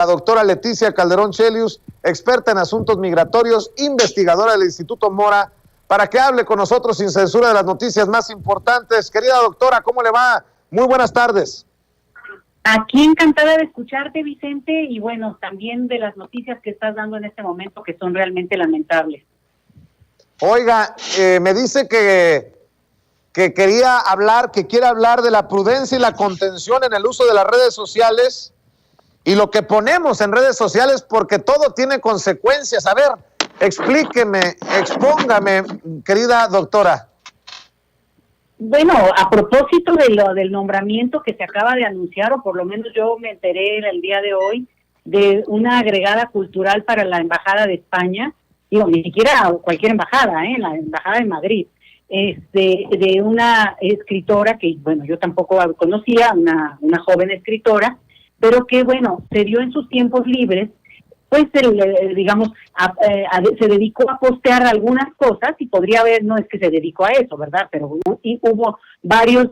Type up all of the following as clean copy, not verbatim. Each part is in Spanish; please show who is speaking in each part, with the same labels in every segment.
Speaker 1: La doctora Leticia Calderón Chelius, experta en asuntos migratorios, investigadora del Instituto Mora, para que hable con nosotros sin censura de las noticias más importantes. Querida doctora, ¿cómo le va? Muy buenas tardes.
Speaker 2: Aquí encantada de escucharte, Vicente, y bueno, también de las noticias que estás dando en este momento, que son realmente lamentables.
Speaker 1: Oiga, me dice que quería hablar, que quiere hablar de la prudencia y la contención en el uso de las redes sociales y lo que ponemos en redes sociales, porque todo tiene consecuencias. A ver, explíqueme, expóngame, querida doctora.
Speaker 2: Bueno, a propósito de lo del nombramiento que se acaba de anunciar, o por lo menos yo me enteré el día de hoy, de una agregada cultural para la Embajada de España, digo, ni siquiera cualquier embajada, la Embajada de Madrid, de una escritora que, bueno, yo tampoco conocía, una joven escritora, pero que, bueno, se dio en sus tiempos libres, pues, digamos, se dedicó a postear algunas cosas, y podría haber, no es que se dedicó a eso, ¿verdad? Pero hubo varios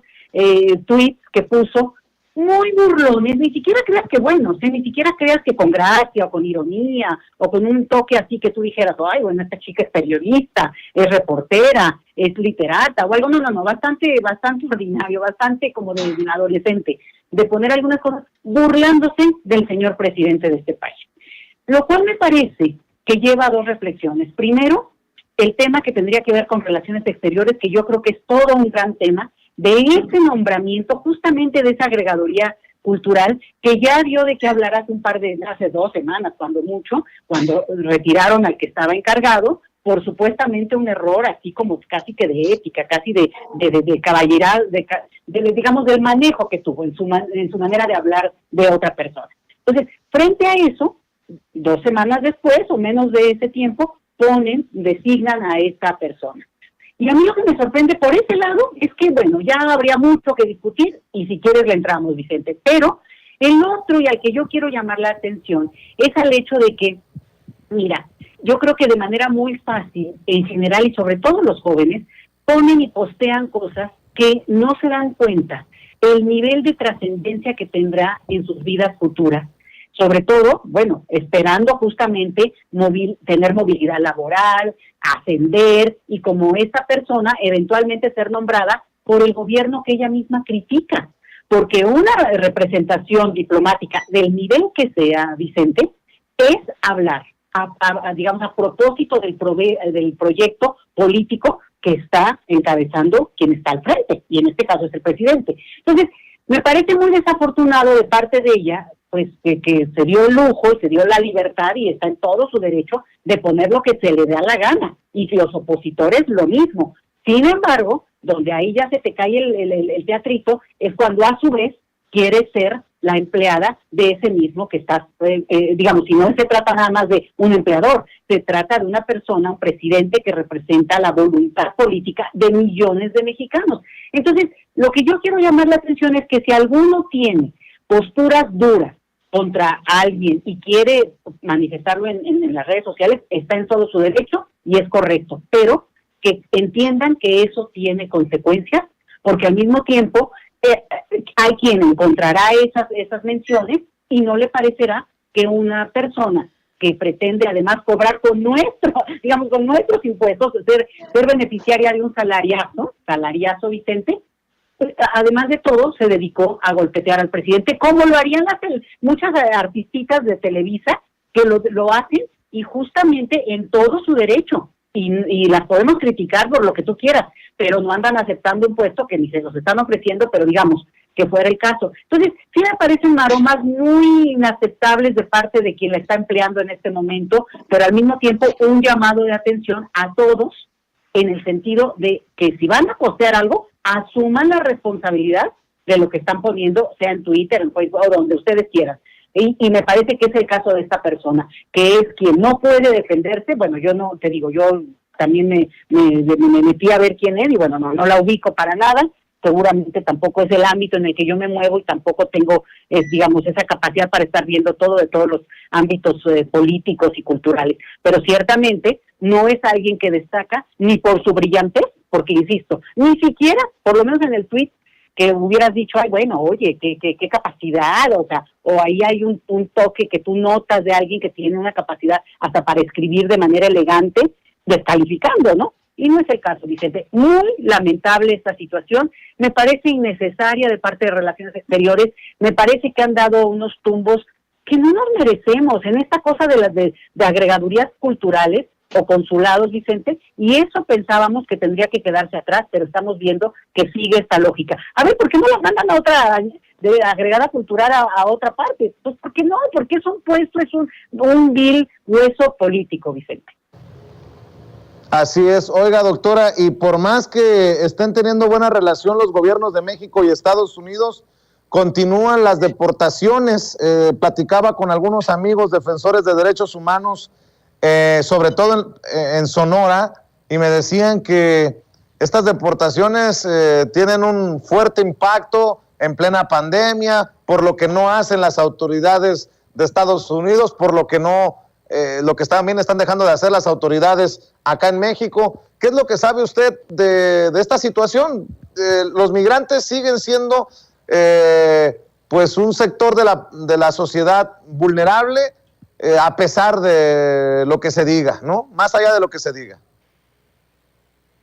Speaker 2: tweets que puso muy burlones, ni siquiera creas que buenos, ni siquiera creas que con gracia o con ironía o con un toque así que tú dijeras, ay, bueno, esta chica es periodista, es reportera, es literata o algo, no, bastante ordinario, bastante como de un adolescente, de poner algunas cosas burlándose del señor presidente de este país. Lo cual me parece que lleva a dos reflexiones. Primero, el tema que tendría que ver con relaciones exteriores, que yo creo que es todo un gran tema, de ese nombramiento, justamente de esa agregaduría cultural, que ya dio de qué hablar hace 2 semanas, cuando retiraron al que estaba encargado, por supuestamente un error, así como casi que de ética, casi de caballeral, digamos, del manejo que tuvo en su manera de hablar de otra persona. Entonces, frente a eso, 2 semanas después, o menos de ese tiempo, designan a esta persona. Y a mí lo que me sorprende por ese lado es que, bueno, ya habría mucho que discutir, y si quieres le entramos, Vicente. Pero el otro, y al que yo quiero llamar la atención, es al hecho de que, mira, yo creo que de manera muy fácil, en general, y sobre todo los jóvenes, ponen y postean cosas que no se dan cuenta el nivel de trascendencia que tendrá en sus vidas futuras. Sobre todo, bueno, esperando justamente tener movilidad laboral, ascender, y como esta persona eventualmente ser nombrada por el gobierno que ella misma critica. Porque una representación diplomática del nivel que sea, Vicente, es hablar, digamos, a propósito del proyecto político que está encabezando quien está al frente, y en este caso es el presidente. Entonces, me parece muy desafortunado de parte de ella, pues que se dio el lujo y se dio la libertad, y está en todo su derecho de poner lo que se le da la gana, y los opositores lo mismo. Sin embargo, donde ahí ya se te cae el teatrito, es cuando a su vez quiere ser la empleada de ese mismo que está, digamos, si no se trata nada más de un empleador, se trata de una persona, un presidente que representa la voluntad política de millones de mexicanos. Entonces, lo que yo quiero llamar la atención es que si alguno tiene posturas duras contra alguien y quiere manifestarlo en las redes sociales, está en todo su derecho y es correcto, pero que entiendan que eso tiene consecuencias, porque al mismo tiempo hay quien encontrará esas menciones y no le parecerá que una persona que pretende además cobrar con nuestros impuestos, ser beneficiaria de un salariazo, Vicente, además de todo, se dedicó a golpetear al presidente, como lo harían muchas artistitas de Televisa, que lo hacen, y justamente en todo su derecho, y las podemos criticar por lo que tú quieras, pero no andan aceptando un puesto que ni se los están ofreciendo, pero digamos que fuera el caso. Entonces, sí me parecen maromas muy inaceptables de parte de quien la está empleando en este momento, pero al mismo tiempo un llamado de atención a todos, en el sentido de que si van a postear algo, asuman la responsabilidad de lo que están poniendo, sea en Twitter, en Facebook, o donde ustedes quieran. Y me parece que es el caso de esta persona, que es quien no puede defenderse. Bueno, yo no, te digo, yo también me metí a ver quién es, y bueno, no la ubico para nada, seguramente tampoco es el ámbito en el que yo me muevo, y tampoco tengo, digamos, esa capacidad para estar viendo todo de todos los ámbitos políticos y culturales, pero ciertamente no es alguien que destaca ni por su brillantez, porque insisto, ni siquiera, por lo menos en el tweet, que hubieras dicho, ay, bueno, oye, qué capacidad, o sea, o ahí hay un toque que tú notas de alguien que tiene una capacidad hasta para escribir de manera elegante, descalificando, ¿no? Y no es el caso, Vicente. Muy lamentable esta situación, me parece innecesaria de parte de Relaciones Exteriores, me parece que han dado unos tumbos que no nos merecemos en esta cosa de agregadurías culturales o consulados, Vicente, y eso pensábamos que tendría que quedarse atrás, pero estamos viendo que sigue esta lógica. A ver, ¿por qué no las mandan a otra, de agregada cultural a otra parte? Pues, ¿por qué no? Porque es un puesto, es un vil hueso político, Vicente.
Speaker 1: Así es. Oiga, doctora, y por más que estén teniendo buena relación los gobiernos de México y Estados Unidos, continúan las deportaciones. Platicaba con algunos amigos defensores de derechos humanos, sobre todo en Sonora, y me decían que estas deportaciones tienen un fuerte impacto en plena pandemia, por lo que no hacen las autoridades de Estados Unidos, por lo que no, lo que también están dejando de hacer las autoridades acá en México. ¿Qué es lo que sabe usted de esta situación? Los migrantes siguen siendo pues un sector de la sociedad vulnerable, a pesar de lo que se diga, ¿no? Más allá de lo que se diga.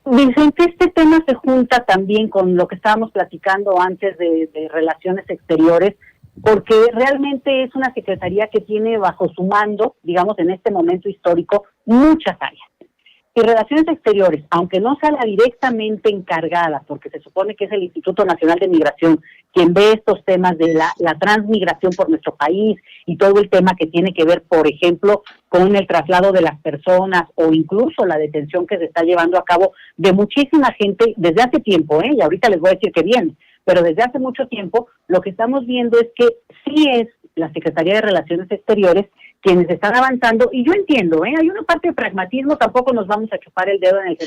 Speaker 2: Vicente, este tema se junta también con lo que estábamos platicando antes de Relaciones Exteriores, porque realmente es una secretaría que tiene bajo su mando, digamos, en este momento histórico, muchas áreas. Y Relaciones Exteriores, aunque no sea la directamente encargada, porque se supone que es el Instituto Nacional de Migración quien ve estos temas de la transmigración por nuestro país y todo el tema que tiene que ver, por ejemplo, con el traslado de las personas o incluso la detención que se está llevando a cabo de muchísima gente desde hace tiempo, y ahorita les voy a decir que bien, pero desde hace mucho tiempo lo que estamos viendo es que sí es la Secretaría de Relaciones Exteriores quienes están avanzando, y yo entiendo, hay una parte de pragmatismo, tampoco nos vamos a chupar el dedo en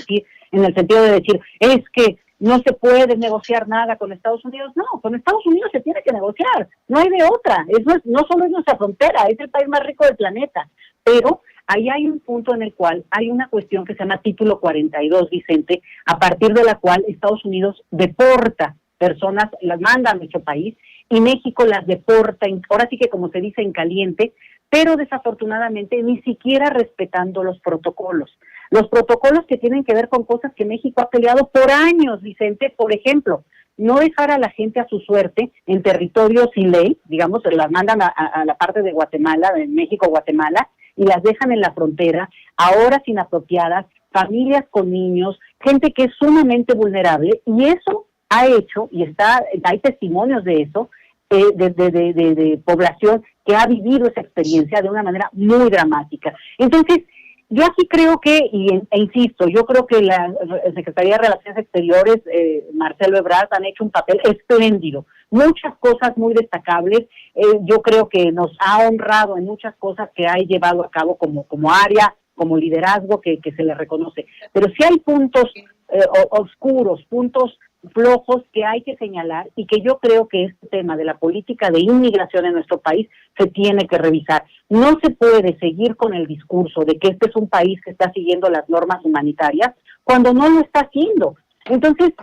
Speaker 2: el sentido de decir, es que no se puede negociar nada con Estados Unidos. No, con Estados Unidos se tiene que negociar, no hay de otra, no solo es nuestra frontera, es el país más rico del planeta, pero ahí hay un punto en el cual hay una cuestión que se llama Título 42, Vicente, a partir de la cual Estados Unidos deporta personas, las manda a nuestro país, y México las deporta, ahora sí que como se dice en caliente, pero desafortunadamente ni siquiera respetando los protocolos que tienen que ver con cosas que México ha peleado por años, Vicente. Por ejemplo, no dejar a la gente a su suerte en territorio sin ley, digamos, las mandan a la parte de Guatemala, de México-Guatemala, y las dejan en la frontera, a horas inapropiadas, familias con niños, gente que es sumamente vulnerable, y eso ha hecho, y hay testimonios de eso, de población que ha vivido esa experiencia de una manera muy dramática. Entonces, yo aquí creo que, e insisto, yo creo que la Secretaría de Relaciones Exteriores, Marcelo Ebrard, han hecho un papel espléndido, muchas cosas muy destacables. Yo creo que nos ha honrado en muchas cosas que ha llevado a cabo como área, como liderazgo que se le reconoce, pero sí hay puntos oscuros, puntos flojos que hay que señalar, y que yo creo que este tema de la política de inmigración en nuestro país se tiene que revisar. No se puede seguir con el discurso de que este es un país que está siguiendo las normas humanitarias cuando no lo está haciendo. Entonces,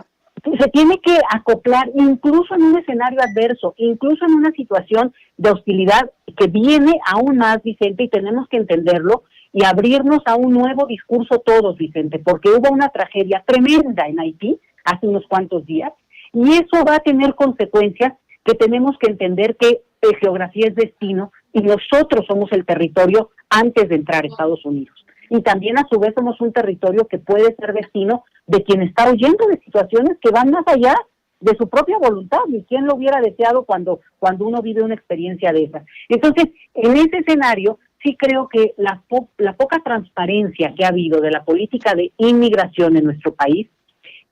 Speaker 2: se tiene que acoplar incluso en un escenario adverso, incluso en una situación de hostilidad que viene aún más, Vicente, y tenemos que entenderlo y abrirnos a un nuevo discurso todos, Vicente, porque hubo una tragedia tremenda en Haití hace unos cuantos días, y eso va a tener consecuencias que tenemos que entender que geografía es destino, y nosotros somos el territorio antes de entrar a Estados Unidos. Y también a su vez somos un territorio que puede ser destino de quien está huyendo de situaciones que van más allá de su propia voluntad, y quién lo hubiera deseado cuando uno vive una experiencia de esas. Entonces, en ese escenario, sí creo que la poca transparencia que ha habido de la política de inmigración en nuestro país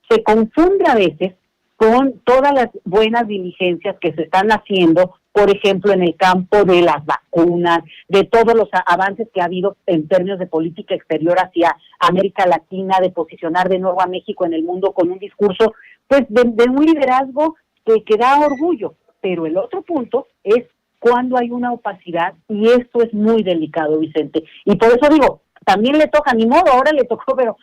Speaker 2: se confunde a veces con todas las buenas diligencias que se están haciendo, por ejemplo, en el campo de las vacunas, de todos los avances que ha habido en términos de política exterior hacia América Latina, de posicionar de nuevo a México en el mundo con un discurso pues de un liderazgo que da orgullo. Pero el otro punto es cuando hay una opacidad, y esto es muy delicado, Vicente. Y por eso digo, también le toca, ni modo, ahora le tocó, pero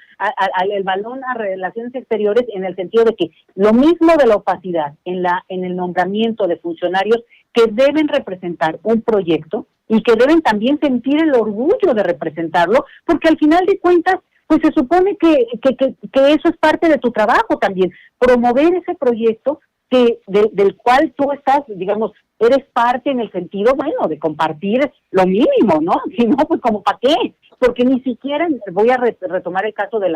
Speaker 2: el balón a Relaciones Exteriores, en el sentido de que lo mismo de la opacidad en el nombramiento de funcionarios que deben representar un proyecto y que deben también sentir el orgullo de representarlo, porque al final de cuentas, pues se supone que eso es parte de tu trabajo también, promover ese proyecto del cual tú estás, digamos, eres parte en el sentido, bueno, de compartir lo mínimo, ¿no? Si no, pues como para qué, porque ni siquiera, voy a retomar el caso de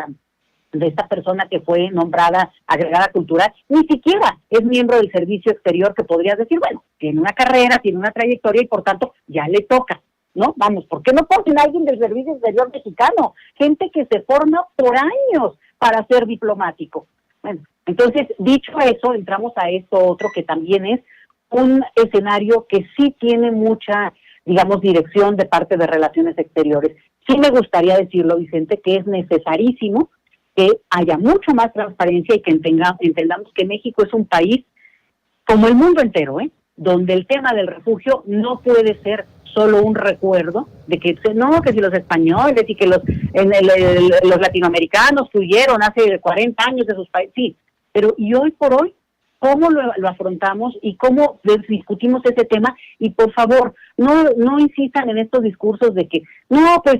Speaker 2: esta persona que fue nombrada agregada cultural, ni siquiera es miembro del servicio exterior, que podrías decir, bueno, tiene una carrera, tiene una trayectoria y por tanto ya le toca, ¿no? Vamos, ¿por qué no ponen a alguien del servicio exterior mexicano? Gente que se forma por años para ser diplomático. Bueno, entonces, dicho eso, entramos a esto otro que también es un escenario que sí tiene mucha, digamos, dirección de parte de Relaciones Exteriores. Sí me gustaría decirlo, Vicente, que es necesarísimo que haya mucho más transparencia y que entendamos que México es un país, como el mundo entero, donde el tema del refugio no puede ser solo un recuerdo de que no, que si los españoles y que los latinoamericanos huyeron hace 40 años de sus países, sí, pero y hoy por hoy, ¿cómo lo afrontamos y cómo discutimos ese tema? Y por favor, no insistan en estos discursos de que, no, pues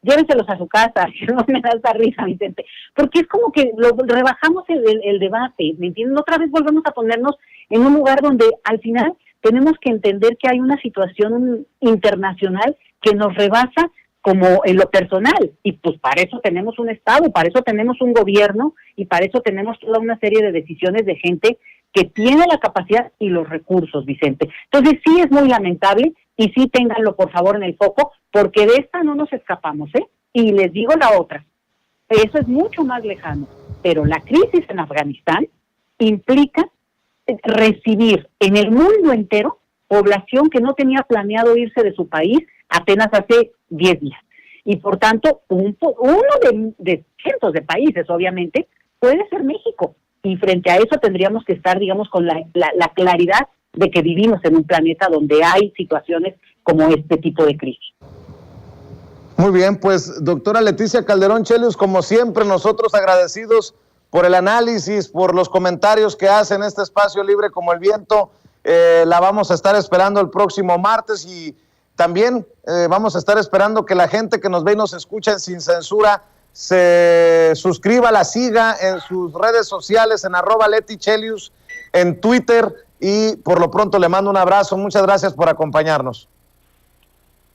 Speaker 2: llévenselos a su casa. No me da esa risa, Vicente, porque es como que rebajamos el debate, ¿me entienden? Otra vez volvemos a ponernos en un lugar donde al final tenemos que entender que hay una situación internacional que nos rebasa como en lo personal, y pues para eso tenemos un Estado, para eso tenemos un gobierno, y para eso tenemos toda una serie de decisiones de gente que tiene la capacidad y los recursos, Vicente. Entonces sí es muy lamentable, y sí ténganlo por favor en el foco, porque de esta no nos escapamos, y les digo la otra, eso es mucho más lejano, pero la crisis en Afganistán implica recibir en el mundo entero población que no tenía planeado irse de su país apenas hace 10 días. Y por tanto, uno de cientos de países, obviamente, puede ser México. Y frente a eso tendríamos que estar, digamos, con la claridad de que vivimos en un planeta donde hay situaciones como este tipo de crisis.
Speaker 1: Muy bien, pues doctora Leticia Calderón Chelius, como siempre, nosotros agradecidos por el análisis, por los comentarios que hace en este espacio libre como el viento. La vamos a estar esperando el próximo martes, y también vamos a estar esperando que la gente que nos ve y nos escucha en Sin Censura se suscriba, la siga en sus redes sociales, en @LetiChelius, en Twitter, y por lo pronto le mando un abrazo. Muchas gracias por acompañarnos.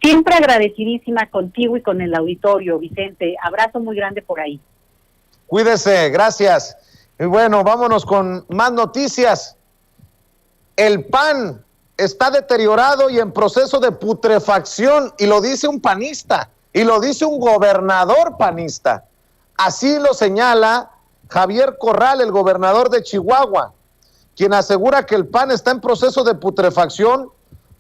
Speaker 2: Siempre agradecidísima contigo y con el auditorio, Vicente. Abrazo muy grande por ahí.
Speaker 1: Cuídese, gracias. Y bueno, vámonos con más noticias. El PAN está deteriorado y en proceso de putrefacción, y lo dice un panista, y lo dice un gobernador panista. Así lo señala Javier Corral, el gobernador de Chihuahua, quien asegura que el PAN está en proceso de putrefacción,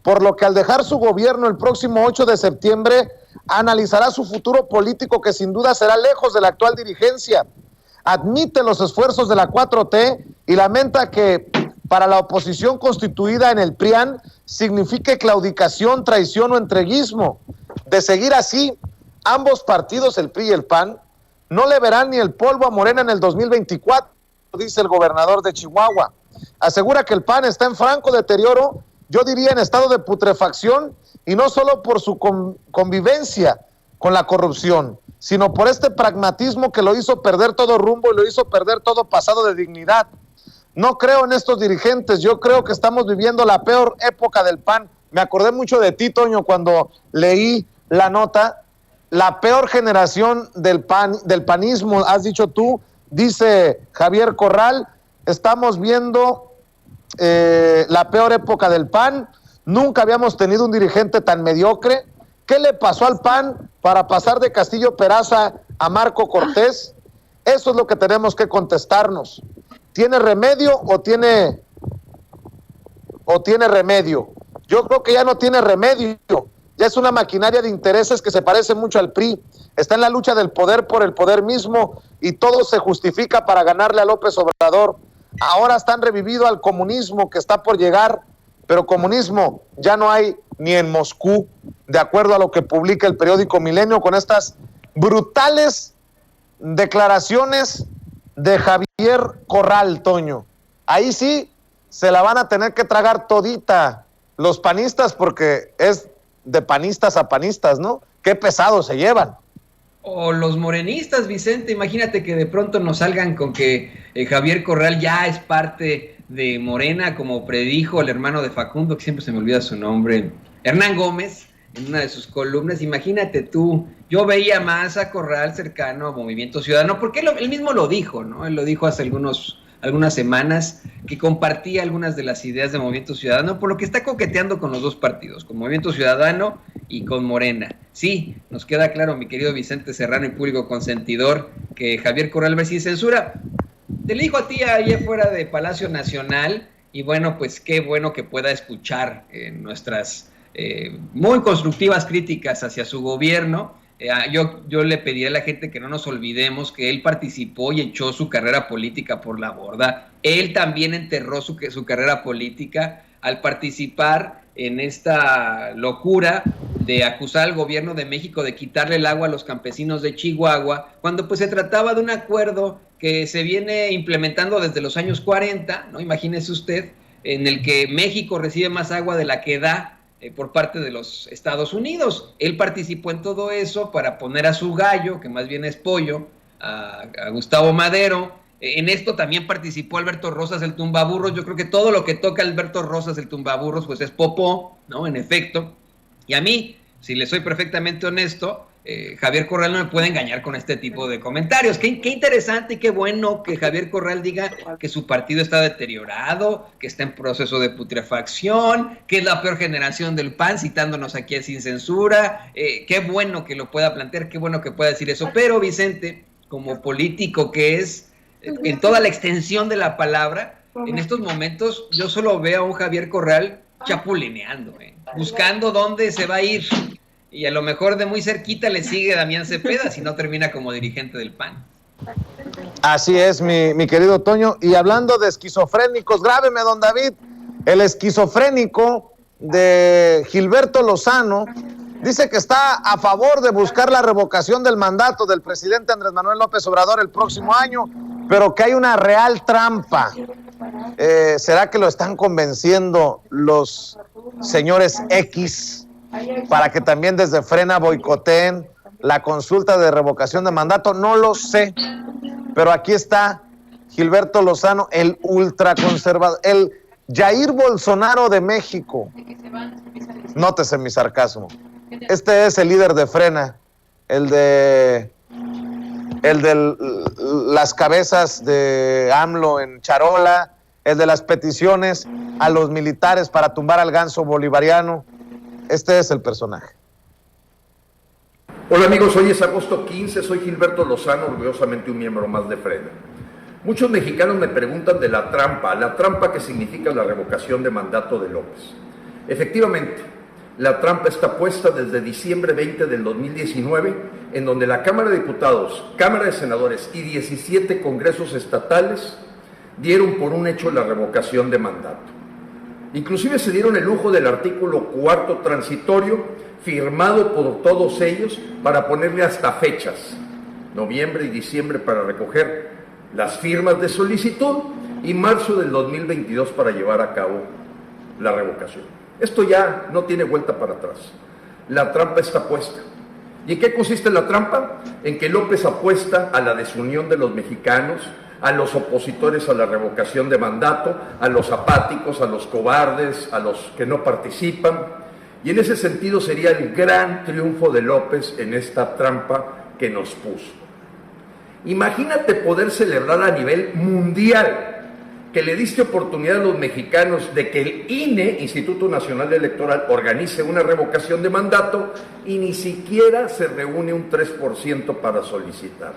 Speaker 1: por lo que al dejar su gobierno el próximo 8 de septiembre, analizará su futuro político, que sin duda será lejos de la actual dirigencia. Admite los esfuerzos de la 4T y lamenta que para la oposición constituida en el PRIAN signifique claudicación, traición o entreguismo. De seguir así, ambos partidos, el PRI y el PAN, no le verán ni el polvo a Morena en el 2024, dice el gobernador de Chihuahua. Asegura que el PAN está en franco deterioro, yo diría en estado de putrefacción, y no solo por su convivencia con la corrupción, sino por este pragmatismo que lo hizo perder todo rumbo y lo hizo perder todo pasado de dignidad. No creo en estos dirigentes, yo creo que estamos viviendo la peor época del PAN. Me acordé mucho de ti, Toño, cuando leí la nota. La peor generación del panismo, has dicho tú, dice Javier Corral. Estamos viendo la peor época del PAN. Nunca habíamos tenido un dirigente tan mediocre. ¿Qué le pasó al PAN para pasar de Castillo Peraza a Marco Cortés? Eso es lo que tenemos que contestarnos. ¿Tiene remedio o tiene remedio? Yo creo que ya no tiene remedio. Ya es una maquinaria de intereses que se parece mucho al PRI. Está en la lucha del poder por el poder mismo, y todo se justifica para ganarle a López Obrador. Ahora están revivido al comunismo que está por llegar, pero comunismo ya no hay ni en Moscú, de acuerdo a lo que publica el periódico Milenio, con estas brutales declaraciones de Javier Corral, Toño. Ahí sí se la van a tener que tragar todita los panistas, porque es de panistas a panistas, ¿no? Qué pesados se llevan.
Speaker 3: O los morenistas, Vicente, imagínate que de pronto nos salgan con que Javier Corral ya es parte de Morena, como predijo el hermano de Facundo, que siempre se me olvida su nombre, Hernán Gómez, en una de sus columnas. Imagínate tú, yo veía más a Corral cercano a Movimiento Ciudadano, porque él mismo lo dijo, ¿no? Él lo dijo hace algunas semanas, que compartía algunas de las ideas de Movimiento Ciudadano, por lo que está coqueteando con los dos partidos, con Movimiento Ciudadano y con Morena. Sí, nos queda claro, mi querido Vicente Serrano y público consentidor, que Javier Corral va sin censura. Te lo dijo a ti ahí afuera de Palacio Nacional, y bueno, pues qué bueno que pueda escuchar nuestras muy constructivas críticas hacia su gobierno. Yo le pediría a la gente que no nos olvidemos que él participó y echó su carrera política por la borda. Él también enterró su carrera política al participar en esta locura de acusar al gobierno de México de quitarle el agua a los campesinos de Chihuahua, cuando pues se trataba de un acuerdo que se viene implementando desde los años 40, ¿no? Imagínese usted, en el que México recibe más agua de la que da por parte de los Estados Unidos. Él participó en todo eso para poner a su gallo, que más bien es pollo, a Gustavo Madero. En esto también participó Alberto Rosas, el tumbaburros. Yo creo que todo lo que toca Alberto Rosas, el tumbaburros, pues es popó, ¿no? En efecto. Y a mí, si le soy perfectamente honesto, Javier Corral no me puede engañar con este tipo de comentarios. Qué interesante y qué bueno que Javier Corral diga que su partido está deteriorado, que está en proceso de putrefacción, que es la peor generación del PAN, citándonos aquí sin censura. Qué bueno que lo pueda plantear, qué bueno que pueda decir eso. Pero Vicente, como político que es, en toda la extensión de la palabra, en estos momentos yo solo veo a un Javier Corral chapulineando, buscando dónde se va a ir. Y a lo mejor de muy cerquita le sigue Damián Cepeda, si no termina como dirigente del PAN.
Speaker 1: Así es, mi querido Toño. Y hablando de esquizofrénicos, grábeme, don David, el esquizofrénico de Gilberto Lozano dice que está a favor de buscar la revocación del mandato del presidente Andrés Manuel López Obrador el próximo año, pero que hay una real trampa. ¿Será que lo están convenciendo los señores X para que también desde Frena boicoteen la consulta de revocación de mandato? No lo sé, pero aquí está Gilberto Lozano, el ultraconservador, el Jair Bolsonaro de México. Nótese mi sarcasmo. Este es el líder de Frena, el de las cabezas de AMLO en charola, el de las peticiones a los militares para tumbar al ganso bolivariano. Este es el personaje.
Speaker 4: Hola amigos, hoy es agosto 15, soy Gilberto Lozano, orgullosamente un miembro más de Frena. Muchos mexicanos me preguntan de la trampa que significa la revocación de mandato de López. Efectivamente, la trampa está puesta desde diciembre 20 del 2019, en donde la Cámara de Diputados, Cámara de Senadores y 17 congresos estatales dieron por un hecho la revocación de mandato. Inclusive se dieron el lujo del artículo 4 transitorio, firmado por todos ellos, para ponerle hasta fechas, noviembre y diciembre para recoger las firmas de solicitud y marzo del 2022 para llevar a cabo la revocación. Esto ya no tiene vuelta para atrás. La trampa está puesta. ¿Y en qué consiste la trampa? En que López apuesta a la desunión de los mexicanos, a los opositores a la revocación de mandato, a los apáticos, a los cobardes, a los que no participan. Y en ese sentido sería el gran triunfo de López en esta trampa que nos puso. Imagínate poder celebrar a nivel mundial que le diste oportunidad a los mexicanos de que el INE, Instituto Nacional Electoral, organice una revocación de mandato y ni siquiera se reúne un 3% para solicitar.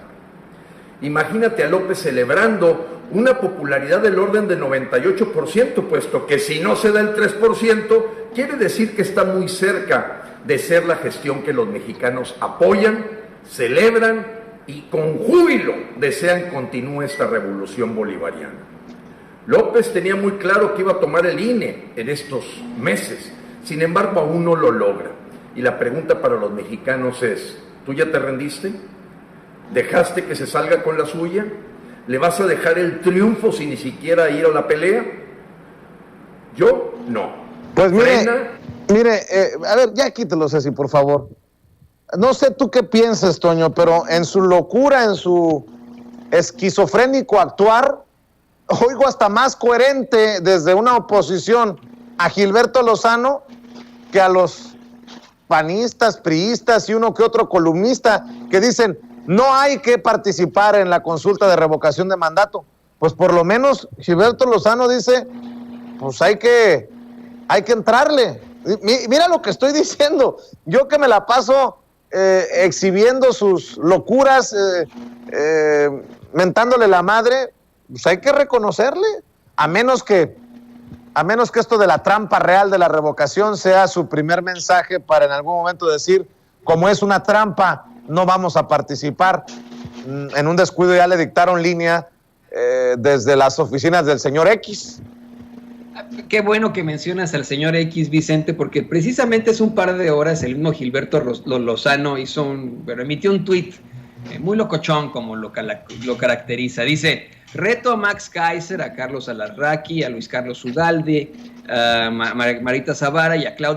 Speaker 4: Imagínate a López celebrando una popularidad del orden de 98%, puesto que si no se da el 3%, quiere decir que está muy cerca de ser la gestión que los mexicanos apoyan, celebran y con júbilo desean continúe esta revolución bolivariana. López tenía muy claro que iba a tomar el INE en estos meses, sin embargo aún no lo logra. Y la pregunta para los mexicanos es, ¿Tú ya te rendiste? ¿Dejaste que se salga con la suya? ¿Le vas a dejar el triunfo sin ni siquiera ir a la pelea? Yo no.
Speaker 1: Pues
Speaker 4: Frena.
Speaker 1: mire, a ver, ya quítelo, Ceci, por favor. No sé tú qué piensas, Toño, pero en su locura, en su esquizofrénico actuar, oigo hasta más coherente desde una oposición a Gilberto Lozano que a los panistas, priistas y uno que otro columnista que dicen no hay que participar en la consulta de revocación de mandato. Pues por lo menos Gilberto Lozano dice, pues hay que entrarle. Mira lo que estoy diciendo. Yo que me la paso exhibiendo sus locuras, mentándole la madre, pues hay que reconocerle, a menos que esto de la trampa real de la revocación sea su primer mensaje para en algún momento decir, como es una trampa, no vamos a participar. En un descuido ya le dictaron línea desde las oficinas del señor X.
Speaker 3: Qué bueno que mencionas al señor X, Vicente, porque precisamente hace un par de horas el mismo Gilberto Lozano emitió un tuit muy locochón, como lo caracteriza. Dice: reto a Max Kaiser, a Carlos Alarraqui, a Luis Carlos Ugalde, a Marita Zavala y a Claudio